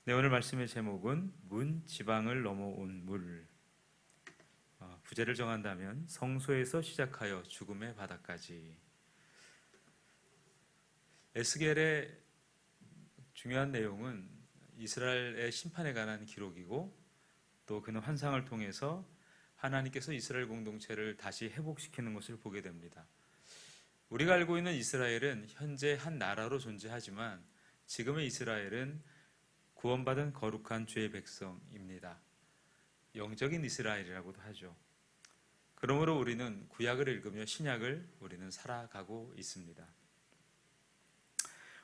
네, 오늘 말씀의 제목은 문 지방을 넘어온 물. 부제를 정한다면 성소에서 시작하여 죽음의 바다까지. 에스겔의 중요한 내용은 이스라엘의 심판에 관한 기록이고, 또 그는 환상을 통해서 하나님께서 이스라엘 공동체를 다시 회복시키는 것을 보게 됩니다. 우리가 알고 있는 이스라엘은 현재 한 나라로 존재하지만 지금의 이스라엘은 구원받은 거룩한 주의 백성입니다. 영적인 이스라엘이라고도 하죠. 그러므로 우리는 구약을 읽으며 신약을 우리는 살아가고 있습니다.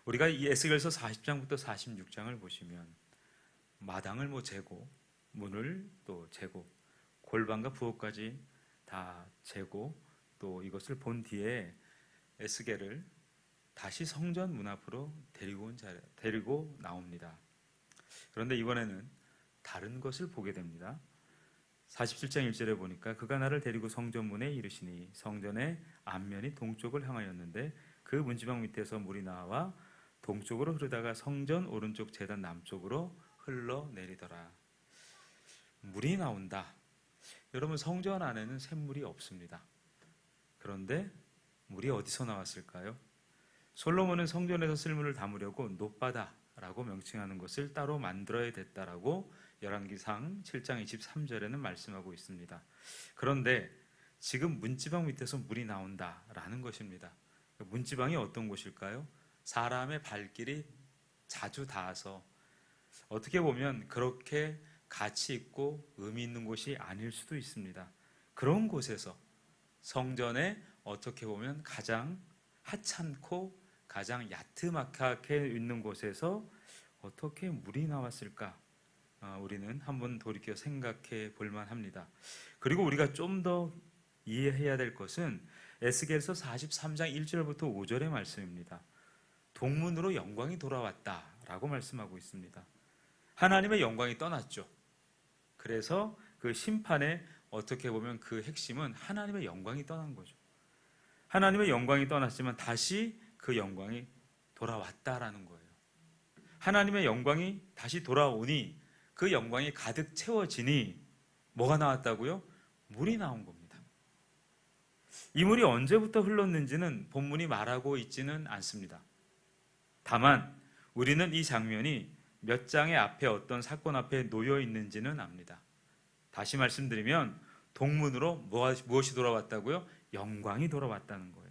우리가 이 에스겔서 40장부터 46장을 보시면 마당을 재고, 문을 또 재고, 골방과 부엌까지 다 재고, 또 이것을 본 뒤에 에스겔을 다시 성전 문 앞으로 데리고 나옵니다. 그런데 이번에는 다른 것을 보게 됩니다. 47장 1절에 보니까 그가 나를 데리고 성전 문에 이르시니 성전의 앞면이 동쪽을 향하였는데 그 문지방 밑에서 물이 나와 동쪽으로 흐르다가 성전 오른쪽 제단 남쪽으로 흘러내리더라. 물이 나온다. 여러분, 성전 안에는 샘물이 없습니다. 그런데 물이 어디서 나왔을까요? 솔로몬은 성전에서 쓸 물을 담으려고 놋바다라고 명칭하는 것을 따로 만들어야 됐다라고 열왕기상 7장 23절에는 말씀하고 있습니다. 그런데 지금 문지방 밑에서 물이 나온다라는 것입니다. 문지방이 어떤 곳일까요? 사람의 발길이 자주 닿아서 어떻게 보면 그렇게 가치 있고 의미 있는 곳이 아닐 수도 있습니다. 그런 곳에서 성전에 어떻게 보면 가장 하찮고 가장 야트막하게 있는 곳에서 어떻게 물이 나왔을까? 우리는 한번 돌이켜 생각해 볼 만합니다. 그리고 우리가 좀 더 이해해야 될 것은 에스겔서 43장 1절부터 5절의 말씀입니다. 동문으로 영광이 돌아왔다라고 말씀하고 있습니다. 하나님의 영광이 떠났죠. 그래서 그 심판에 어떻게 보면 그 핵심은 하나님의 영광이 떠난 거죠. 하나님의 영광이 떠났지만 다시 그 영광이 돌아왔다라는 거예요. 하나님의 영광이 다시 돌아오니 그 영광이 가득 채워지니 뭐가 나왔다고요? 물이 나온 겁니다. 이 물이 언제부터 흘렀는지는 본문이 말하고 있지는 않습니다. 다만 우리는 이 장면이 몇 장의 앞에 어떤 사건 앞에 놓여 있는지는 압니다. 다시 말씀드리면 동문으로 무엇이 돌아왔다고요? 영광이 돌아왔다는 거예요.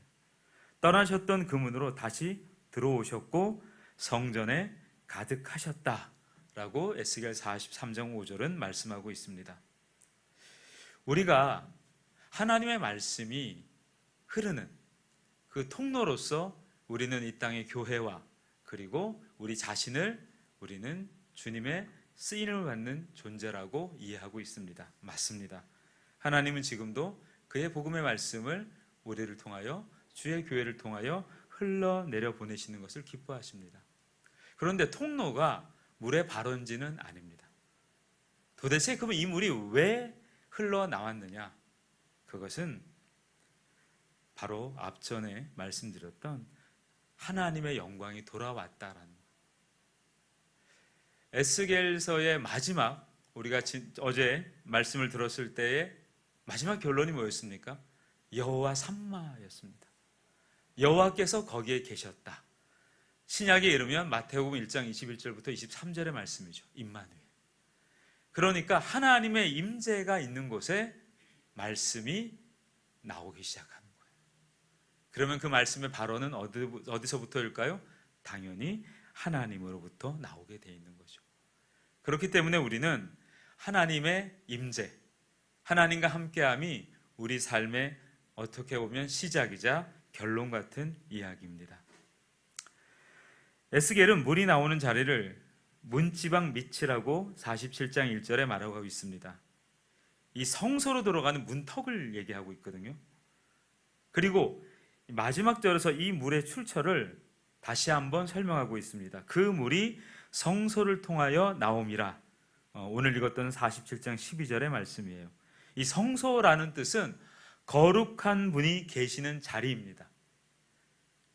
떠나셨던 그 문으로 다시 들어오셨고 성전에 가득하셨다라고 에스겔 43장 5절은 말씀하고 있습니다. 우리가 하나님의 말씀이 흐르는 그 통로로서 우리는 이 땅의 교회와 그리고 우리 자신을 우리는 주님의 쓰임을 받는 존재라고 이해하고 있습니다. 맞습니다. 하나님은 지금도 그의 복음의 말씀을 우리를 통하여 주의 교회를 통하여 흘러내려 보내시는 것을 기뻐하십니다. 그런데 통로가 물의 발원지는 아닙니다. 도대체 그러면 이 물이 왜 흘러나왔느냐? 그것은 바로 앞전에 말씀드렸던 하나님의 영광이 돌아왔다라는 거예요. 에스겔서의 마지막, 우리가 어제 말씀을 들었을 때의 마지막 결론이 뭐였습니까? 여호와 삼마였습니다. 여호와께서 거기에 계셨다. 신약에 이르면 마태복음 1장 21절부터 23절의 말씀이죠. 임마누엘. 그러니까 하나님의 임재가 있는 곳에 말씀이 나오기 시작하는 거예요. 그러면 그 말씀의 발언은 어디서부터일까요? 당연히 하나님으로부터 나오게 돼 있는 거죠. 그렇기 때문에 우리는 하나님의 임재, 하나님과 함께함이 우리 삶의 어떻게 보면 시작이자 결론 같은 이야기입니다. 에스겔은 물이 나오는 자리를 문지방 밑이라고 47장 1절에 말하고 있습니다. 이 성소로 들어가는 문턱을 얘기하고 있거든요. 그리고 마지막 절에서 이 물의 출처를 다시 한번 설명하고 있습니다. 그 물이 성소를 통하여 나옴이라. 오늘 읽었던 47장 12절의 말씀이에요. 이 성소라는 뜻은 거룩한 분이 계시는 자리입니다.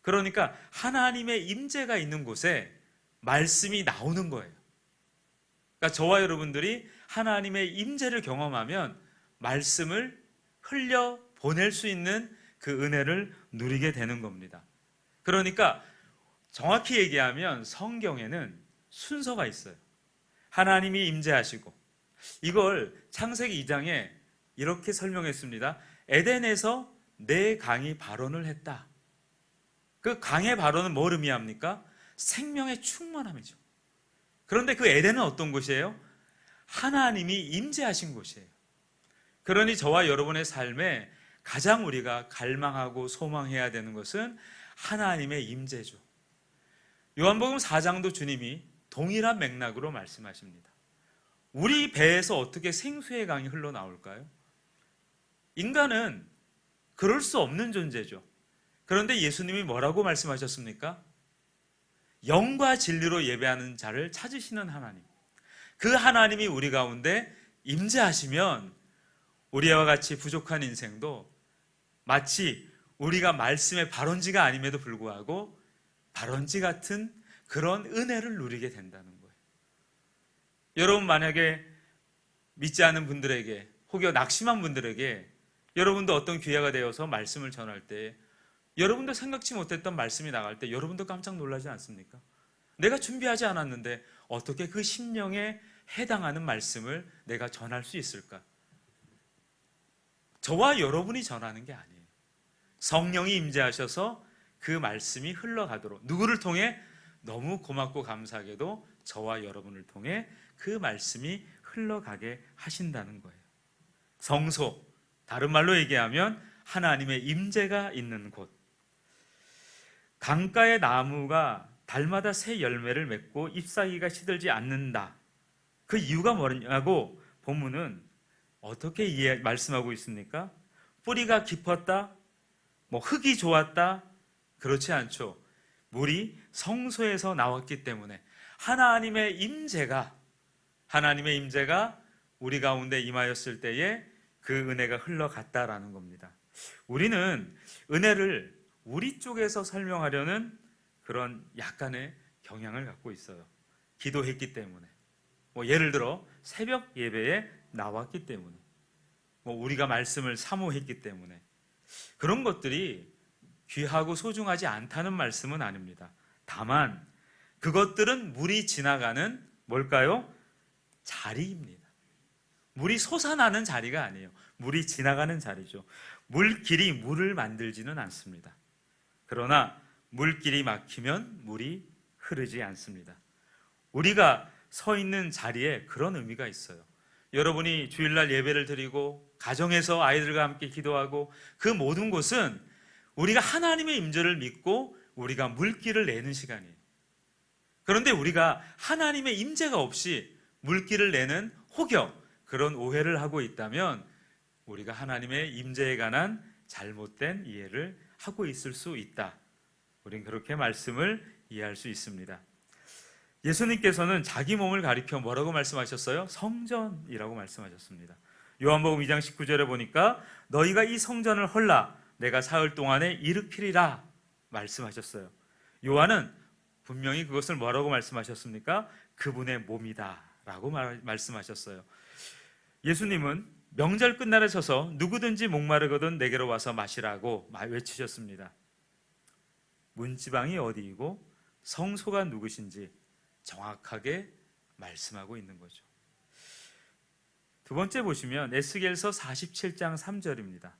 그러니까 하나님의 임재가 있는 곳에 말씀이 나오는 거예요. 그러니까 저와 여러분들이 하나님의 임재를 경험하면 말씀을 흘려 보낼 수 있는 그 은혜를 누리게 되는 겁니다. 그러니까 정확히 얘기하면 성경에는 순서가 있어요. 하나님이 임재하시고, 이걸 창세기 2장에 이렇게 설명했습니다. 에덴에서 네 강이 발원을 했다. 그 강의 발원은 뭘 의미합니까? 생명의 충만함이죠. 그런데 그 에덴은 어떤 곳이에요? 하나님이 임재하신 곳이에요. 그러니 저와 여러분의 삶에 가장 우리가 갈망하고 소망해야 되는 것은 하나님의 임재죠. 요한복음 4장도 주님이 동일한 맥락으로 말씀하십니다. 우리 배에서 어떻게 생수의 강이 흘러나올까요? 인간은 그럴 수 없는 존재죠. 그런데 예수님이 뭐라고 말씀하셨습니까? 영과 진리로 예배하는 자를 찾으시는 하나님. 그 하나님이 우리 가운데 임재하시면 우리와 같이 부족한 인생도 마치 우리가 말씀의 발원지가 아님에도 불구하고 발원지 같은 그런 은혜를 누리게 된다는 거예요. 여러분 만약에 믿지 않는 분들에게 혹여 낙심한 분들에게 여러분도 어떤 기회가 되어서 말씀을 전할 때 여러분도 생각지 못했던 말씀이 나갈 때 여러분도 깜짝 놀라지 않습니까? 내가 준비하지 않았는데 어떻게 그 심령에 해당하는 말씀을 내가 전할 수 있을까? 저와 여러분이 전하는 게 아니에요. 성령이 임재하셔서 그 말씀이 흘러가도록, 누구를 통해? 너무 고맙고 감사하게도 저와 여러분을 통해 그 말씀이 흘러가게 하신다는 거예요. 성소, 다른 말로 얘기하면 하나님의 임재가 있는 곳. 강가의 나무가 달마다 새 열매를 맺고 잎사귀가 시들지 않는다. 그 이유가 뭐냐고 본문은 어떻게 말씀하고 있습니까? 뿌리가 깊었다? 흙이 좋았다? 그렇지 않죠. 물이 성소에서 나왔기 때문에 하나님의 임재가 우리 가운데 임하였을 때에 그 은혜가 흘러갔다라는 겁니다. 우리는 은혜를 우리 쪽에서 설명하려는 그런 약간의 경향을 갖고 있어요. 기도했기 때문에, 예를 들어 새벽 예배에 나왔기 때문에, 우리가 말씀을 사모했기 때문에, 그런 것들이 귀하고 소중하지 않다는 말씀은 아닙니다. 다만 그것들은 물이 지나가는 뭘까요? 자리입니다. 물이 솟아나는 자리가 아니에요. 물이 지나가는 자리죠. 물길이 물을 만들지는 않습니다. 그러나 물길이 막히면 물이 흐르지 않습니다. 우리가 서 있는 자리에 그런 의미가 있어요. 여러분이 주일날 예배를 드리고 가정에서 아이들과 함께 기도하고 그 모든 곳은 우리가 하나님의 임재를 믿고 우리가 물길을 내는 시간이에요. 그런데 우리가 하나님의 임재가 없이 물길을 내는 혹여 그런 오해를 하고 있다면 우리가 하나님의 임재에 관한 잘못된 이해를 하고 있을 수 있다. 우린 그렇게 말씀을 이해할 수 있습니다. 예수님께서는 자기 몸을 가리켜 뭐라고 말씀하셨어요? 성전이라고 말씀하셨습니다. 요한복음 2장 19절에 보니까 너희가 이 성전을 헐라 내가 사흘 동안에 일으키리라 말씀하셨어요. 요한은 분명히 그것을 뭐라고 말씀하셨습니까? 그분의 몸이다 라고 말씀하셨어요. 예수님은 명절 끝날에 서서 누구든지 목마르거든 내게로 와서 마시라고 외치셨습니다. 문지방이 어디이고 성소가 누구신지 정확하게 말씀하고 있는 거죠. 두 번째 보시면 에스겔서 47장 3절입니다.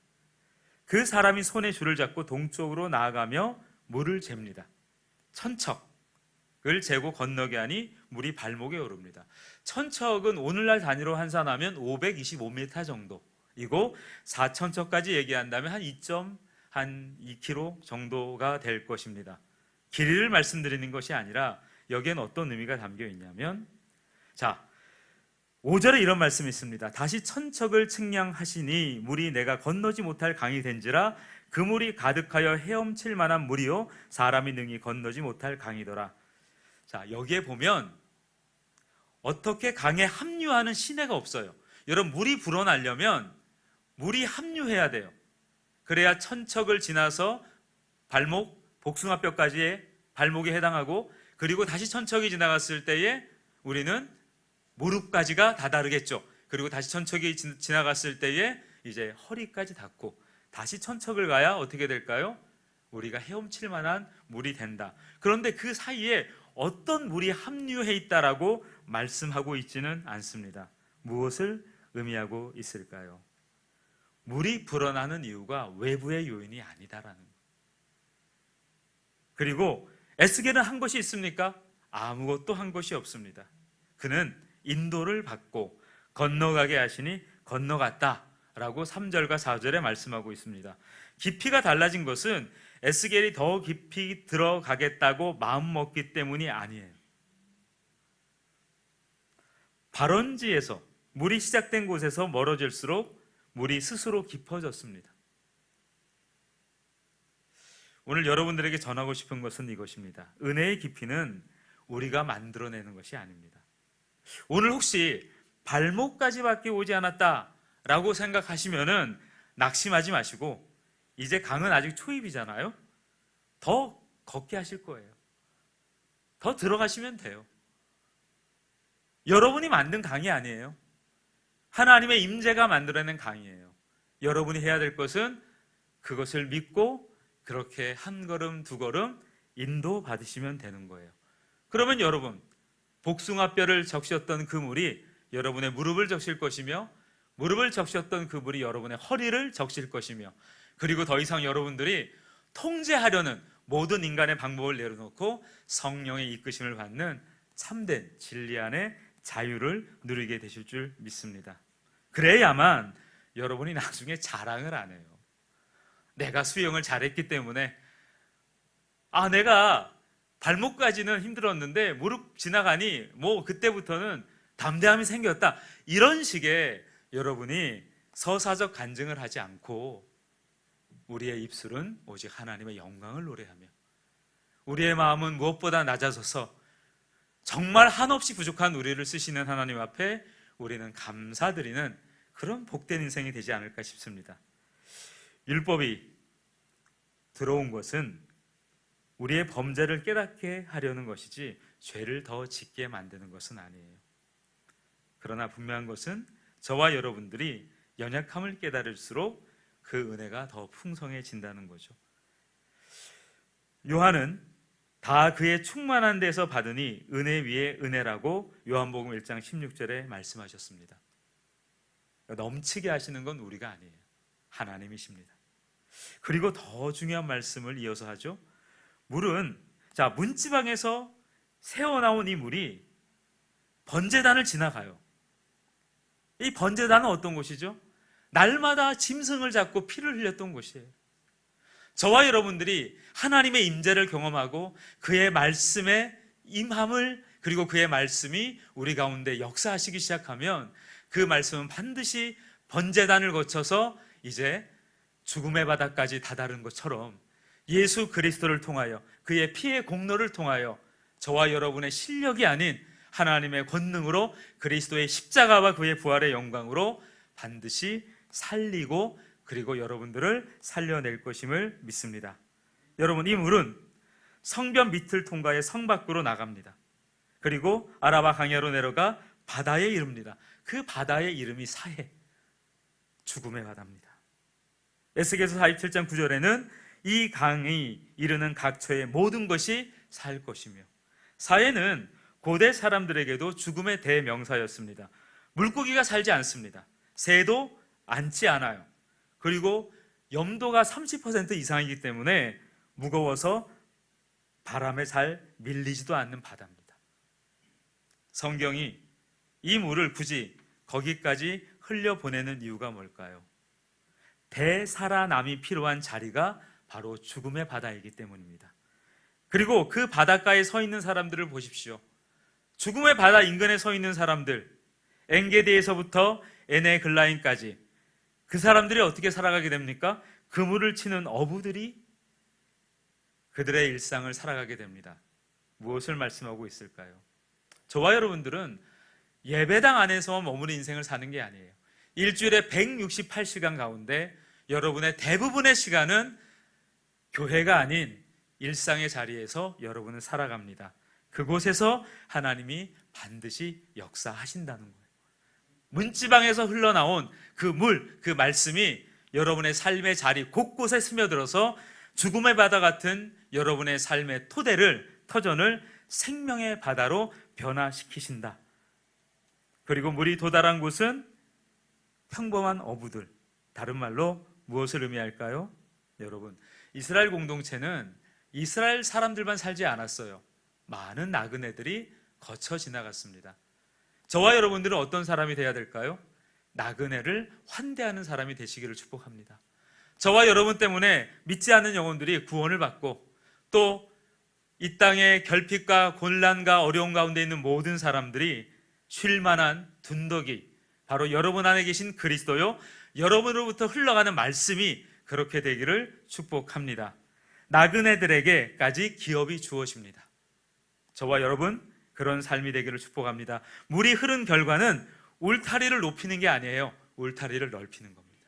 그 사람이 손에 줄을 잡고 동쪽으로 나아가며 물을 잽니다. 천척을 재고 건너게 하니 물이 발목에 오릅니다. 천척은 오늘날 단위로 환산하면 525m 정도이고 4천척까지 얘기한다면 한 2km 정도가 될 것입니다. 길이를 말씀드리는 것이 아니라 여기엔 어떤 의미가 담겨 있냐면 5절에 이런 말씀이 있습니다. 다시 천척을 측량하시니 물이 내가 건너지 못할 강이 된지라 그 물이 가득하여 헤엄칠 만한 물이요 사람이 능히 건너지 못할 강이더라. 여기에 보면 어떻게 강에 합류하는 시내가 없어요. 여러분 물이 불어나려면 물이 합류해야 돼요. 그래야 천척을 지나서 발목, 복숭아뼈까지의 발목에 해당하고 그리고 다시 천척이 지나갔을 때에 우리는 무릎까지가 다다르겠죠. 그리고 다시 천척이 지나갔을 때에 이제 허리까지 닿고 다시 천척을 가야 어떻게 될까요? 우리가 헤엄칠 만한 물이 된다. 그런데 그 사이에 어떤 물이 함유해 있다라고 말씀하고 있지는 않습니다. 무엇을 의미하고 있을까요? 물이 불어나는 이유가 외부의 요인이 아니다라는 것. 그리고 에스겔은 한 것이 있습니까? 아무것도 한 것이 없습니다. 그는 인도를 받고 건너가게 하시니 건너갔다라고 3절과 4절에 말씀하고 있습니다. 깊이가 달라진 것은 에스겔이 더 깊이 들어가겠다고 마음먹기 때문이 아니에요. 발원지에서 물이 시작된 곳에서 멀어질수록 물이 스스로 깊어졌습니다. 오늘 여러분들에게 전하고 싶은 것은 이것입니다. 은혜의 깊이는 우리가 만들어내는 것이 아닙니다. 오늘 혹시 발목까지밖에 오지 않았다라고 생각하시면은 낙심하지 마시고, 이제 강은 아직 초입이잖아요. 더 걷게 하실 거예요. 더 들어가시면 돼요. 여러분이 만든 강이 아니에요. 하나님의 임재가 만들어낸 강이에요. 여러분이 해야 될 것은 그것을 믿고 그렇게 한 걸음 두 걸음 인도받으시면 되는 거예요. 그러면 여러분, 복숭아뼈를 적셨던 그 물이 여러분의 무릎을 적실 것이며, 무릎을 적셨던 그 물이 여러분의 허리를 적실 것이며, 그리고 더 이상 여러분들이 통제하려는 모든 인간의 방법을 내려놓고 성령의 이끄심을 받는 참된 진리 안에 자유를 누리게 되실 줄 믿습니다. 그래야만 여러분이 나중에 자랑을 안 해요. 내가 수영을 잘했기 때문에, 내가 발목까지는 힘들었는데 무릎 지나가니 뭐 그때부터는 담대함이 생겼다. 이런 식의 여러분이 서사적 간증을 하지 않고, 우리의 입술은 오직 하나님의 영광을 노래하며, 우리의 마음은 무엇보다 낮아져서 정말 한없이 부족한 우리를 쓰시는 하나님 앞에 우리는 감사드리는 그런 복된 인생이 되지 않을까 싶습니다. 율법이 들어온 것은 우리의 범죄를 깨닫게 하려는 것이지 죄를 더 짓게 만드는 것은 아니에요. 그러나 분명한 것은 저와 여러분들이 연약함을 깨달을수록 그 은혜가 더 풍성해진다는 거죠. 요한은 다 그의 충만한 데서 받으니 은혜 위에 은혜라고 요한복음 1장 16절에 말씀하셨습니다. 넘치게 하시는 건 우리가 아니에요. 하나님이십니다. 그리고 더 중요한 말씀을 이어서 하죠. 물은, 문지방에서 새어나온 이 물이 번제단을 지나가요. 이 번제단은 어떤 곳이죠? 날마다 짐승을 잡고 피를 흘렸던 곳이에요. 저와 여러분들이 하나님의 임재를 경험하고 그의 말씀에 임함을, 그리고 그의 말씀이 우리 가운데 역사하시기 시작하면 그 말씀은 반드시 번제단을 거쳐서 이제 죽음의 바다까지 다다른 것처럼 예수 그리스도를 통하여, 그의 피의 공로를 통하여 저와 여러분의 실력이 아닌 하나님의 권능으로, 그리스도의 십자가와 그의 부활의 영광으로 반드시 살리고, 그리고 여러분들을 살려낼 것임을 믿습니다. 여러분, 이 물은 성벽 밑을 통과해 성 밖으로 나갑니다. 그리고 아라바 강야로 내려가 바다에 이릅니다. 그 바다의 이름이 사해, 죽음의 바다입니다. 에스겔서 47장 9절에는 이 강이 이르는 각처의 모든 것이 살 것이며, 사해는 고대 사람들에게도 죽음의 대명사였습니다. 물고기가 살지 않습니다. 새도 앉지 않아요. 그리고 염도가 30% 이상이기 때문에 무거워서 바람에 잘 밀리지도 않는 바다입니다. 성경이 이 물을 굳이 거기까지 흘려보내는 이유가 뭘까요? 대살아남이 필요한 자리가 바로 죽음의 바다이기 때문입니다. 그리고 그 바닷가에 서 있는 사람들을 보십시오. 죽음의 바다 인근에 서 있는 사람들, 엔게디에서부터 에네글라인까지, 그 사람들이 어떻게 살아가게 됩니까? 그물을 치는 어부들이 그들의 일상을 살아가게 됩니다. 무엇을 말씀하고 있을까요? 저와 여러분들은 예배당 안에서 머무는 인생을 사는 게 아니에요. 일주일에 168시간 가운데 여러분의 대부분의 시간은 교회가 아닌 일상의 자리에서 여러분은 살아갑니다. 그곳에서 하나님이 반드시 역사하신다는 거예요. 문지방에서 흘러나온 그 물, 그 말씀이 여러분의 삶의 자리 곳곳에 스며들어서 죽음의 바다 같은 여러분의 삶의 토대를, 터전을 생명의 바다로 변화시키신다. 그리고 물이 도달한 곳은 평범한 어부들, 다른 말로 무엇을 의미할까요? 여러분, 이스라엘 공동체는 이스라엘 사람들만 살지 않았어요. 많은 나그네들이 거쳐 지나갔습니다. 저와 여러분들은 어떤 사람이 되어야 될까요? 나그네를 환대하는 사람이 되시기를 축복합니다. 저와 여러분 때문에 믿지 않는 영혼들이 구원을 받고, 또 이 땅의 결핍과 곤란과 어려움 가운데 있는 모든 사람들이 쉴 만한 둔덕이 바로 여러분 안에 계신 그리스도요, 여러분으로부터 흘러가는 말씀이 그렇게 되기를 축복합니다. 나그네들에게까지 기업이 주어집니다. 저와 여러분 그런 삶이 되기를 축복합니다. 물이 흐른 결과는 울타리를 높이는 게 아니에요. 울타리를 넓히는 겁니다.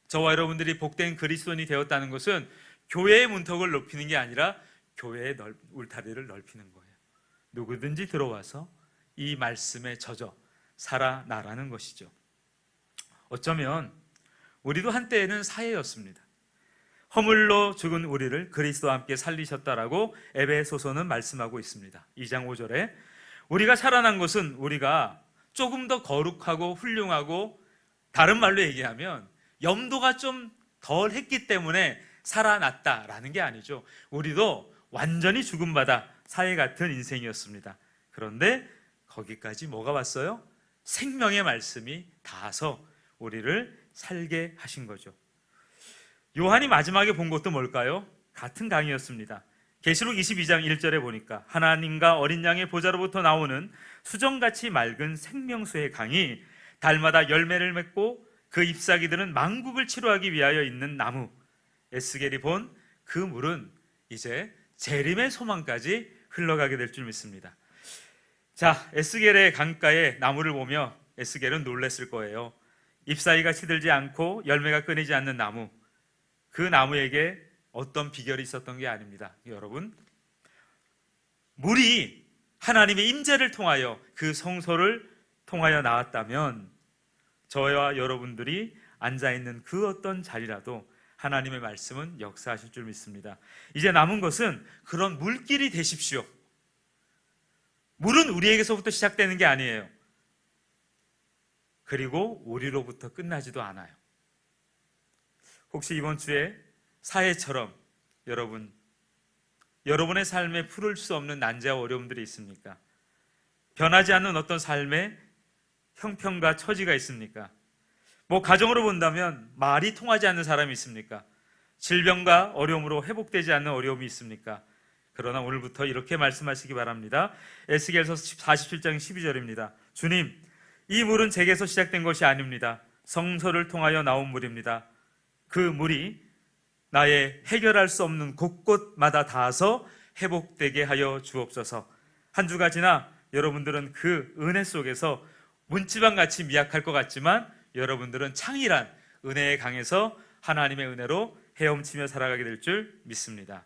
저와 여러분들이 복된 그리스도인이 되었다는 것은 교회의 문턱을 높이는 게 아니라 교회의 울타리를 넓히는 거예요. 누구든지 들어와서 이 말씀에 젖어 살아나라는 것이죠. 어쩌면 우리도 한때에는 사해였습니다. 허물로 죽은 우리를 그리스도와 함께 살리셨다라고 에베소서는 말씀하고 있습니다. 2장 5절에 우리가 살아난 것은 우리가 조금 더 거룩하고 훌륭하고, 다른 말로 얘기하면 염도가 좀 덜 했기 때문에 살아났다라는 게 아니죠. 우리도 완전히 죽음받아 사해 같은 인생이었습니다. 그런데 거기까지 뭐가 왔어요? 생명의 말씀이 닿아서 우리를 살게 하신 거죠. 요한이 마지막에 본 것도 뭘까요? 같은 강이었습니다. 계시록 22장 1절에 보니까 하나님과 어린 양의 보좌로부터 나오는 수정같이 맑은 생명수의 강이 달마다 열매를 맺고 그 잎사귀들은 만국을 치료하기 위하여 있는 나무. 에스겔이 본 그 물은 이제 재림의 소망까지 흘러가게 될 줄 믿습니다. 자, 에스겔의 강가에 나무를 보며 에스겔은 놀랐을 거예요. 잎사귀가 시들지 않고 열매가 끊이지 않는 나무, 그 나무에게 어떤 비결이 있었던 게 아닙니다. 여러분, 물이 하나님의 임재를 통하여, 그 성소를 통하여 나왔다면 저와 여러분들이 앉아있는 그 어떤 자리라도 하나님의 말씀은 역사하실 줄 믿습니다. 이제 남은 것은 그런 물길이 되십시오. 물은 우리에게서부터 시작되는 게 아니에요. 그리고 우리로부터 끝나지도 않아요. 혹시 이번 주에 사해처럼 여러분의 삶에 풀을 수 없는 난제와 어려움들이 있습니까? 변하지 않는 어떤 삶의 형편과 처지가 있습니까? 가정으로 본다면 말이 통하지 않는 사람이 있습니까? 질병과 어려움으로 회복되지 않는 어려움이 있습니까? 그러나 오늘부터 이렇게 말씀하시기 바랍니다. 에스겔서 47장 12절입니다. 주님, 이 물은 제게서 시작된 것이 아닙니다. 성소를 통하여 나온 물입니다. 그 물이 나의 해결할 수 없는 곳곳마다 닿아서 회복되게 하여 주옵소서. 한 주가 지나 여러분들은 그 은혜 속에서 문지방같이 미약할 것 같지만 여러분들은 창일한 은혜의 강에서 하나님의 은혜로 헤엄치며 살아가게 될 줄 믿습니다.